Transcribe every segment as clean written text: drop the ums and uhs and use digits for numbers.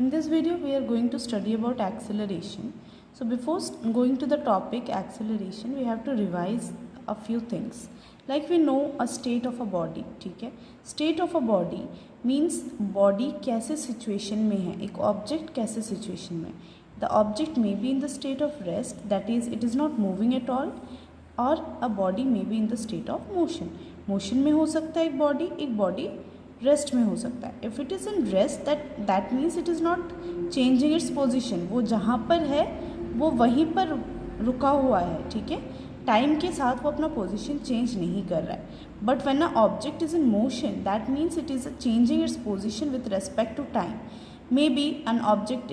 In this video, we are going to study about acceleration. So before going to the topic acceleration, we have to revise a few things. Like we know a state of a body, ठीक है? State of a body means body कैसे situation में है, एक object कैसे situation में. The object may be in the state of rest, that is, it is not moving at all, or a body may be in the state of motion. Motion में हो सकता है एक body रेस्ट में हो सकता है. If it is in rest that means it is not changing its position. वो जहाँ पर है वो वहीं पर रुका हुआ है, ठीक है. टाइम के साथ वो अपना पोजिशन चेंज नहीं कर रहा है. But when a object is in motion that means it is changing its position with respect to time. Maybe an object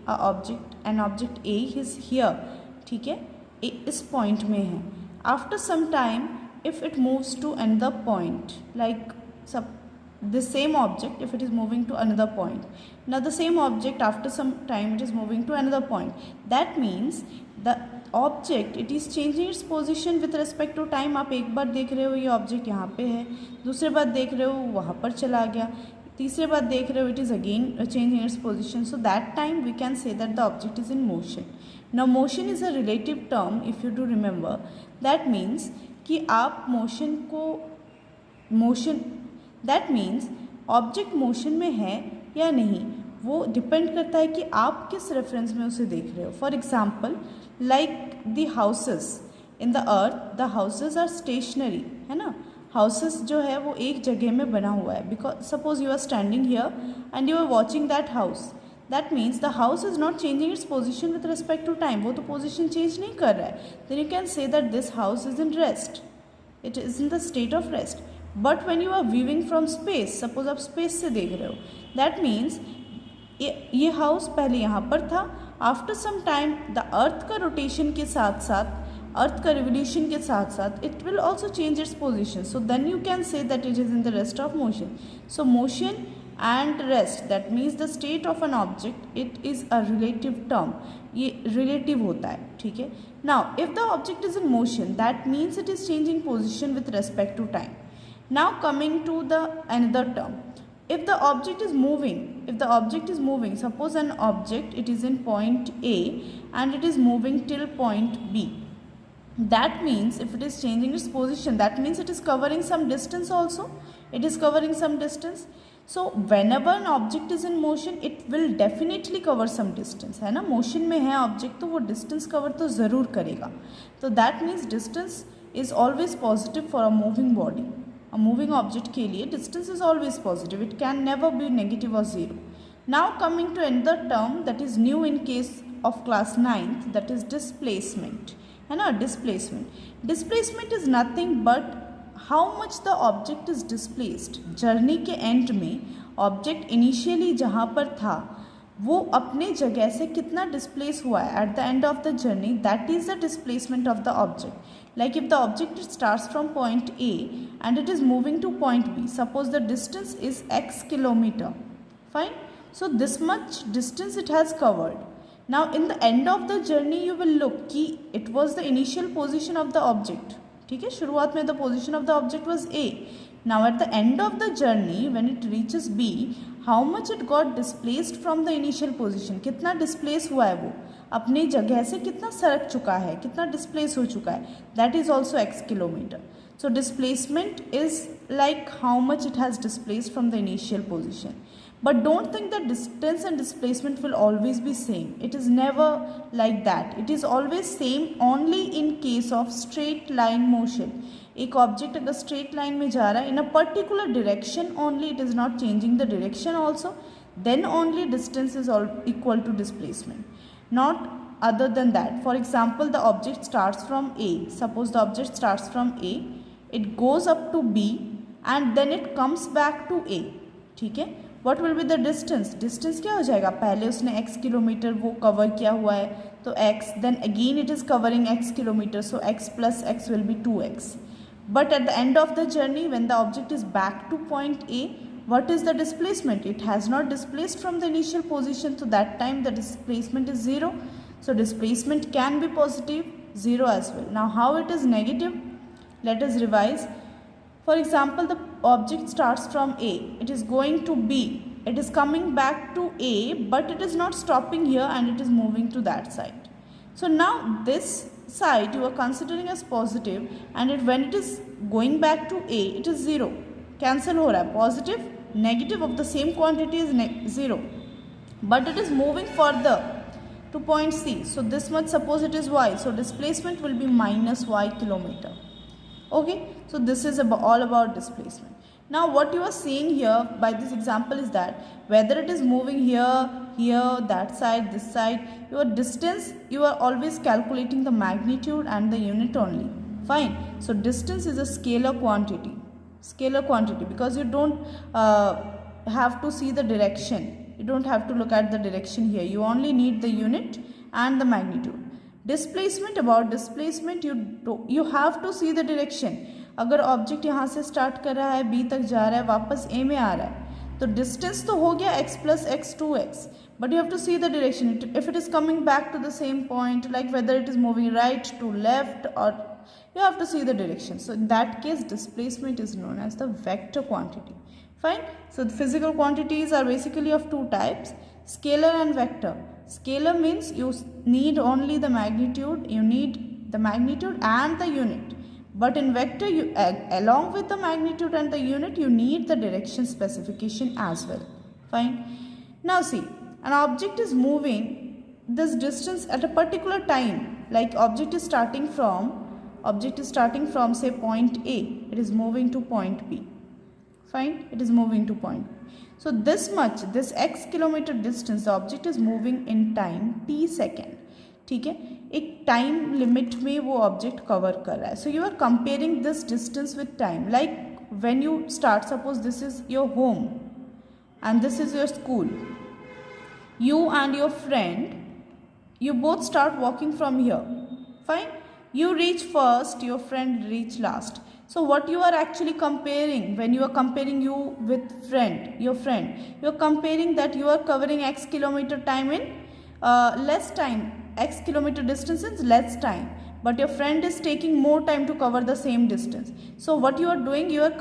object A is here, ठीक है, ए इस पॉइंट में है. After some time if it moves to another point, like the same object, if it is moving to another point, now the same object after some time it is moving to another point, that means the object it is changing its position with respect to time. आप एक बार देख रहे हो ये object यहाँ पे है, दूसरे बार देख रहे हो वहाँ पर चला गया, तीसरे बार देख रहे हो it is again changing its position. So that time we can say that the object is in motion. Now motion is a relative term, if you do remember. That means कि आप motion को that means object motion में है या नहीं, वो depend करता है कि आप किस रेफरेंस में उसे देख रहे हो. For example like the houses in the earth, the houses are stationary, है ना. हाउसेस जो है वो एक जगह में बना हुआ है. Because suppose you are standing here and you are watching that house, that means the house is not changing its position with respect to time. वो तो पोजिशन चेंज नहीं कर रहा है. Then you can say that this house is in rest, it is in the state of rest. But when you are viewing from space, suppose आप space से देख रहे हो, दैट मीन्स ये हाउस पहले यहाँ पर था. After some time the earth का रोटेशन के साथ साथ, अर्थ का रिवोल्यूशन के साथ साथ it will also change its position. So then you can say that it is in the rest of motion. So motion and rest, that means the state of an object, it is a relative term. ये relative होता है, ठीक है. Now if the object is in motion that means it is changing position with respect to time. Now coming to the another term, if the object is moving, suppose an object it is in point A and it is moving till point B, that means if it is changing its position, that means it is covering some distance also, it is covering some distance. So whenever an object is in motion it will definitely cover some distance, है ना. motion में है object तो वो distance cover तो ज़रूर करेगा. तो that means distance is always positive for a moving body. A moving object के लिए distance is always positive, it can never be negative or zero. Now coming to another term that is new in case of class 9th, that is displacement, है ना. displacement is nothing but how much the object is displaced. journey के end में object initially जहाँ पर था वो अपने जगह से कितना डिस्प्लेस हुआ है at the end of the journey, that is the displacement of the object. Like if the object starts from point A and it is moving to point B, suppose the distance is x kilometre, fine. So this much distance it has covered. Now in the end of the journey you will look कि it was the initial position of the object, ठीक है. शुरुआत में the position of the object was a. Now at the end of the journey when it reaches B, how much it got displaced from the initial position, कितना displace हुआ है वो अपनी जगह से, कितना सरक चुका है, कितना displace हो चुका है, that is also x kilometer. So displacement is like how much it has displaced from the initial position. But don't think that distance and displacement will always be same. It is never like that. It is always same only in case of straight line motion. एक object अगर straight line में जा रहा है in a particular direction only, it is not changing the direction also, then only distance is equal to displacement, not other than that. For example the object starts from A, suppose the object starts from A, it goes up to B and then it comes back to A, ठीक है. What will be the distance, distance क्या हो जाएगा, पहले उसने x kilometre वो cover किया हुआ है तो x, then again it is covering x kilometre, so x plus x will be 2x. But at the end of the journey when the object is back to point A, what is the displacement? It has not displaced from the initial position, so that time the displacement is 0. So displacement can be positive, 0 as well. Now how it is negative? Let us revise. For example, the object starts from A, it is going to B It is coming back to A, but it is not stopping here and it is moving to that side. So now this side you are considering as positive, and when it is going back to A, it is 0. Cancel हो रहा है, positive, negative of the same quantity is 0. But it is moving further to point C. So this much, suppose it is y. So displacement will be minus y kilometer. Okay, so this is all about displacement. Now what you are seeing here by this example is that whether it is moving here, that side, this side, your distance, you are always calculating the magnitude and the unit only. Fine. So distance is a scalar quantity. Scalar quantity, because you don't have to see the direction. You don't have to look at the direction here. You only need the unit and the magnitude. Displacement, about displacement you have to see the direction. अगर object यहाँ से start कर रहा है, B तक जा रहा है, वापस ए में आ रहा है, तो डिस्टेंस तो हो गया x plus x 2x, but you have to see the direction. If it is coming back to the same point, like whether it is moving right to left, or you have to see the direction. So in that case, displacement is known as the vector quantity. Fine. So the physical quantities are basically of two types, scalar and vector. Scalar means you need only the magnitude, you need the magnitude and the unit. But in vector, you along with the magnitude and the unit, you need the direction specification as well. Fine. Now see, an object is moving this distance at a particular time. Like object is starting from say point A. It is moving to point B. Fine. It is moving to point B. So this much, this x kilometer distance, the object is moving in time t second. ठीक है, एक time limit में वो object cover कर रहा है. So you are comparing this distance with time. Like when you start, suppose this is your home and this is your school. You and your friend, you both start walking from here. Fine. You reach first, your friend reach last. So what you are actually comparing, when you are comparing you with your friend, you are comparing that you are covering x kilometer time in less time, x kilometer distance in less time, but your friend is taking more time to cover the same distance. So what you are doing, you are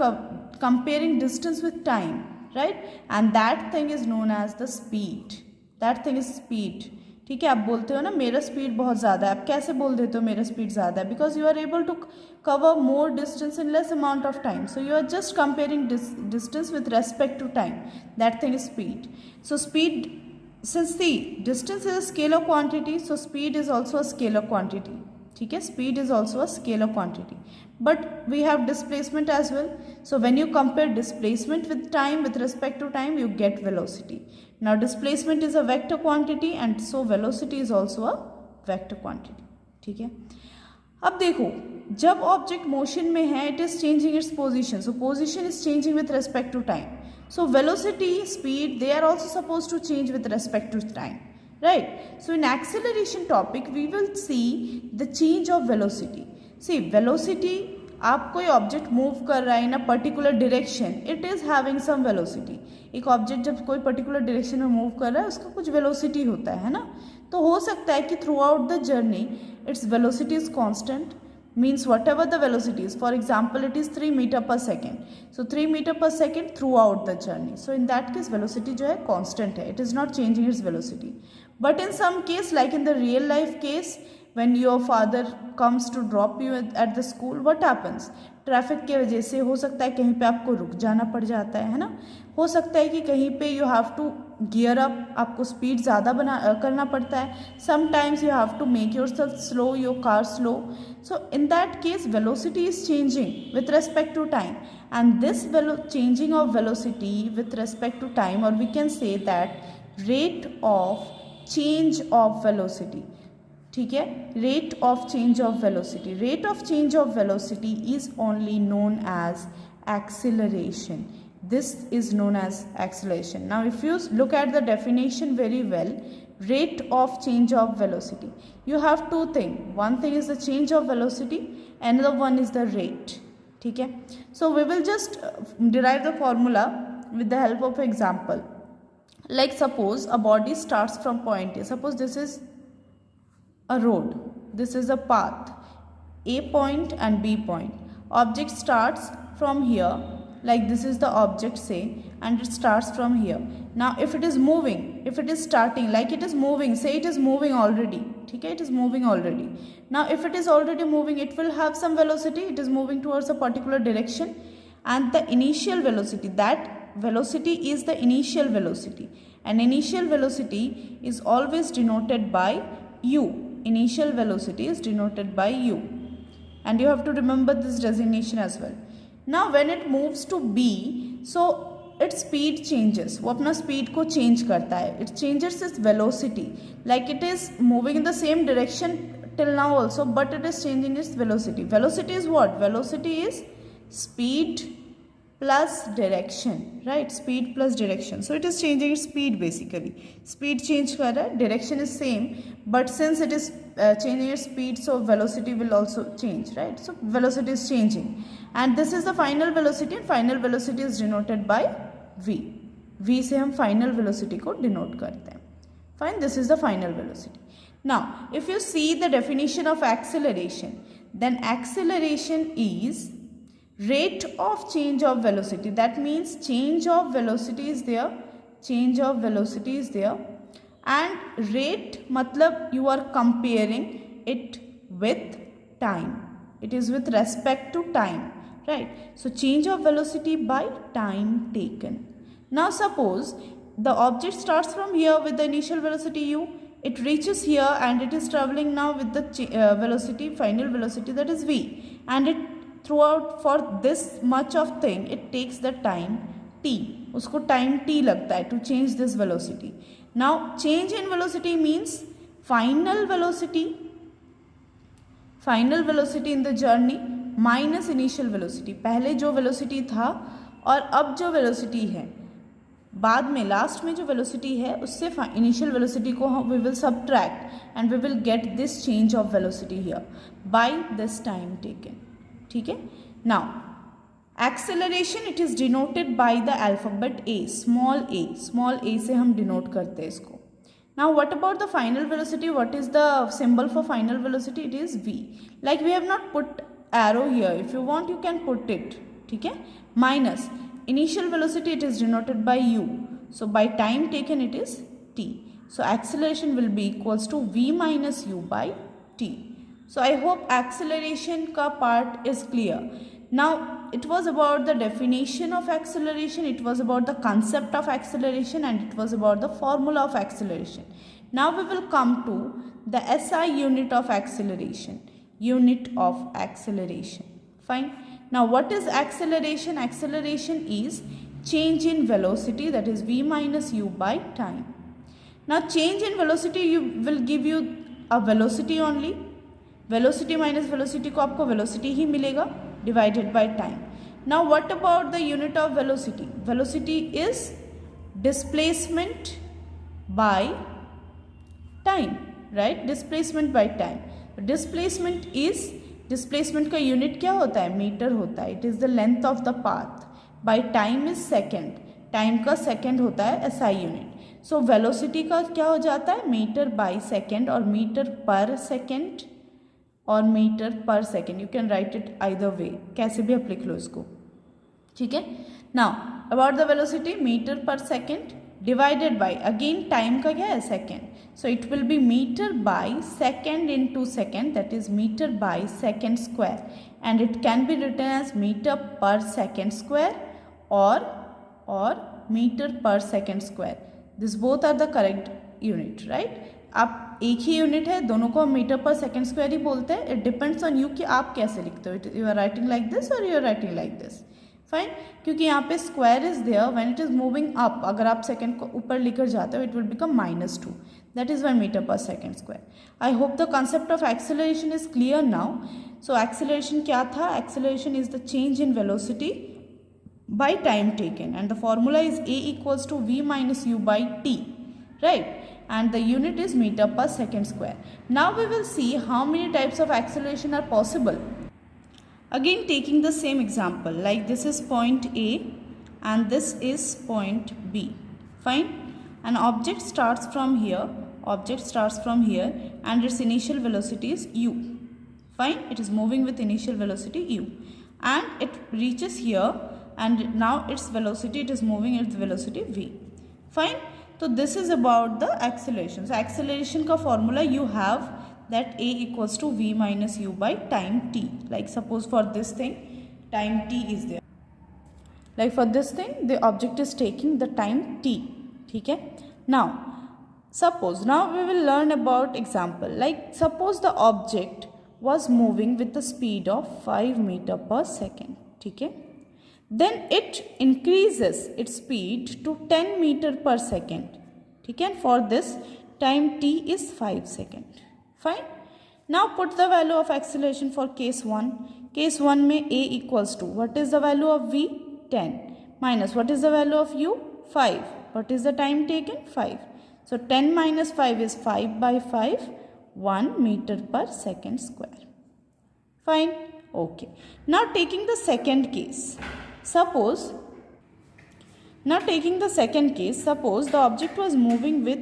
comparing distance with time, right? And that thing is known as the speed. That thing is speed. ठीक है, आप बोलते हो ना मेरा speed बहुत ज़्यादा है. आप कैसे बोल देते हो मेरा स्पीड ज़्यादा है? Because you are able to cover more distance in less amount of time. So you are just comparing distance with respect to time. That thing is speed. So speed, since the distance is a scalar quantity, so speed is also a scalar quantity. ठीक है, speed is also a scalar quantity. But we have displacement as well. So when you compare displacement with time, with respect to time, you get velocity. Now displacement is a vector quantity and so velocity is also a vector quantity. ठीक है, अब देखो जब object motion में है, it is changing its position. So position is changing with respect to time. So velocity, speed, they are also supposed to change with respect to time, right? So in acceleration topic, we will see the change of velocity. See, velocity, आप कोई object move कर रहा है in a particular direction, it is having some velocity. एक object जब कोई particular direction में move कर रहा है, उसका कुछ वेलोसिटी होता है ना. तो हो सकता है कि through out the journey its velocity is constant. means whatever the velocity is, for example it is 3 meter per second, so 3 meter per second throughout the journey. So in that case velocity जो है constant है, it is not changing its velocity. But in some case, like in the real life case, when your father comes to drop you at the school, what happens? Traffic के वजह से हो सकता है कहीं पे आपको रुक जाना पड़ जाता है ना. हो सकता है कि कहीं पे you have to gear up, आपको स्पीड ज़्यादा करना पड़ता है. Sometimes you have to make yourself slow, your car slow. So in that case velocity is changing with respect to time, and this changing of velocity with respect to time, और we can say that rate of change of velocity. ठीक है, rate of change of velocity. Rate of change of velocity is only known as acceleration. This is known as acceleration. Now if you look at the definition very well, rate of change of velocity, you have two things. One thing is the change of velocity, another one is the rate. ठीक है, so we will just derive the formula with the help of example. Like suppose a body starts from point A. Suppose this is a road, this is a path, A point and B point. Object starts from here like this is the object say, and it starts from here. Now if it is moving, if it is starting, like it is moving, say it is moving already, ठीक है, it is moving already. Now if it is already moving, it will have some velocity, it is moving towards a particular direction, and the initial velocity, that velocity is the initial velocity, and initial velocity is always denoted by u. Initial velocity is denoted by u, and you have to remember this designation as well. Now when it moves to B, so its speed changes, वो अपना speed को change करता है, it changes its velocity, like it is moving in the same direction till now also, but it is changing its velocity. Velocity is what? Velocity is speed plus direction, right? Speed plus direction. So it is changing its speed basically. Speed change कर रहा है, direction is same, but since it is changing its speed, so velocity will also change, right? So velocity is changing, and this is the final velocity, and final velocity is denoted by v. v से हम final velocity को denote करते हैं. Fine, this is the final velocity. Now if you see the definition of acceleration, then acceleration is rate of change of velocity. That means change of velocity is there, change of velocity is there, and rate matlab you are comparing it with time, it is with respect to time, right? So change of velocity by time taken. Now suppose the object starts from here with the initial velocity u, it reaches here and it is traveling now with the velocity, final velocity, that is v, and it throughout for this much of thing it takes the time t, उसको time t लगता है to change this velocity. Now change in velocity means final velocity in the journey minus initial velocity. पहले जो velocity था और अब जो velocity है, बाद में लास्ट में जो velocity है उससे initial velocity को हम we will subtract and we will get this change of velocity here by this time taken. ठीक है. Now acceleration it is denoted by the alphabet a, small a से हम denote करते हैं इसको. Now what about the final velocity? What is the symbol for final velocity? It is v. Like we have not put arrow here, if you want you can put it, ठीक है. Minus initial velocity it is denoted by u, so by time taken it is t. So acceleration will be equals to v minus u by t. So I hope acceleration का part is clear. Now it was about the definition of acceleration, it was about the concept of acceleration, and it was about the formula of acceleration. Now we will come to the SI unit of acceleration. Unit of acceleration. Fine. Now what is acceleration? Acceleration is change in velocity, that is v minus u by time. Now change in velocity will give you a velocity only. Velocity minus velocity को आपको velocity ही मिलेगा divided by time. Now what about the unit of velocity? Velocity is displacement by time, right? Displacement by time. Displacement का unit क्या होता है? Metre होता है. It is the length of the path. By time is second. Time का second होता है SI unit. So velocity का क्या हो जाता है? मीटर by second और मीटर per second और metre per second. You can write it either way, कैसे भी आप लिख लो इसको, ठीक है. Now about the velocity, metre per second divided by again time का क्या है? Second. So it will be metre by second into second, that is metre by second square, and it can be written as metre per second square और metre per second square. This both are the correct unit, right. आप एक ही unit है, दोनों को हम metre per second square ही बोलते हैं. It depends on you कि आप कैसे लिखते हो. You are writing like this और you are writing like this. Fine, क्योंकि यहाँ पे square is there when it is moving up. अगर आप सेकेंड को ऊपर लेकर जाते हो it will become -2. That is Y metre per second square. I hope the concept of acceleration is clear now. So acceleration क्या था? Acceleration is the change in velocity by time taken, and the formula is A equals to V minus U by T, right? And the unit is meter per second square. Now we will see how many types of acceleration are possible. Again taking the same example, like this is point A and this is point B. Fine. An object starts from here, and its initial velocity is U. Fine. It is moving with initial velocity U, and it reaches here and now its velocity, it is moving its velocity v. Fine. So this is about the acceleration. So acceleration का formula you have that a equals to v minus u by time t. Like suppose for this thing time t is there. Like for this thing the object is taking the time t. ठीक है. Now suppose, now we will learn about example. Like suppose the object was moving with the speed of 5 meter per second. ठीक है. Then it increases its speed to 10 meter per second. ठीक है. For this time t is 5 seconds. Fine. Now put the value of acceleration for case 1. Case 1 में a equals to, what is the value of v? 10 minus what is the value of u? 5. What is the time taken? 5. So 10 minus 5 is 5 by 5, 1 meter per second square. Fine. Okay. Now taking the second case. Suppose the object was moving with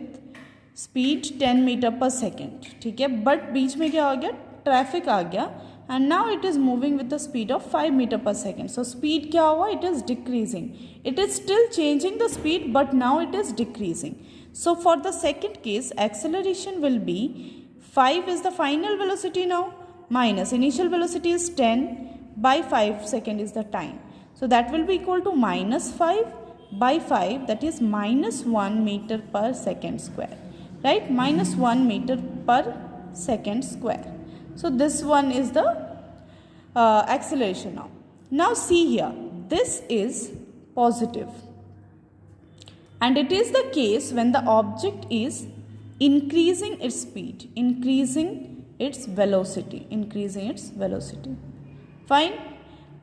speed 10 meter per second. ठीक है. But बीच में क्या हो गया? Traffic आ गया. And now it is moving with the speed of 5 meter per second. So speed क्या हुआ? It is decreasing. It is still changing the speed, but now it is decreasing. So for the second case, acceleration will be 5 is the final velocity now, minus initial velocity is 10 by 5 second is the time. So that will be equal to minus 5 by 5, that is minus 1 meter per second square. Right? Minus 1 meter per second square. So this one is the acceleration now. Now see here, this is positive. And it is the case when the object is increasing its speed, increasing its velocity. Fine.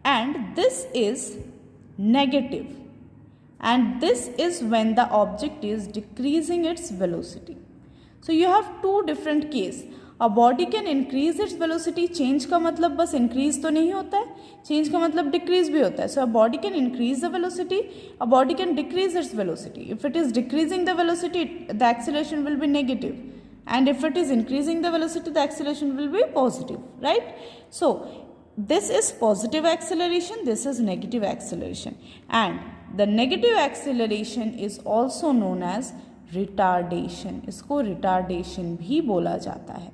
And this is negative. And this is when the object is decreasing its velocity. So you have two different cases. A body can increase its velocity. Change का मतलब बस increase तो नहीं होता है. Change का मतलब decrease भी होता है. So a body can increase the velocity. A body can decrease its velocity. If it is decreasing the velocity, the acceleration will be negative. And if it is increasing the velocity, the acceleration will be positive. Right? So this is positive acceleration. This is negative acceleration. And the negative acceleration is also known as retardation. इसको retardation भी बोला जाता है.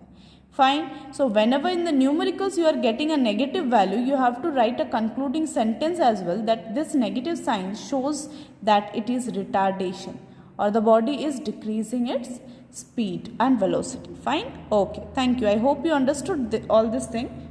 Fine. So whenever in the numericals you are getting a negative value, you have to write a concluding sentence as well, that this negative sign shows that it is retardation or the body is decreasing its speed and velocity. Fine. Okay. Thank you. I hope you understood all this thing.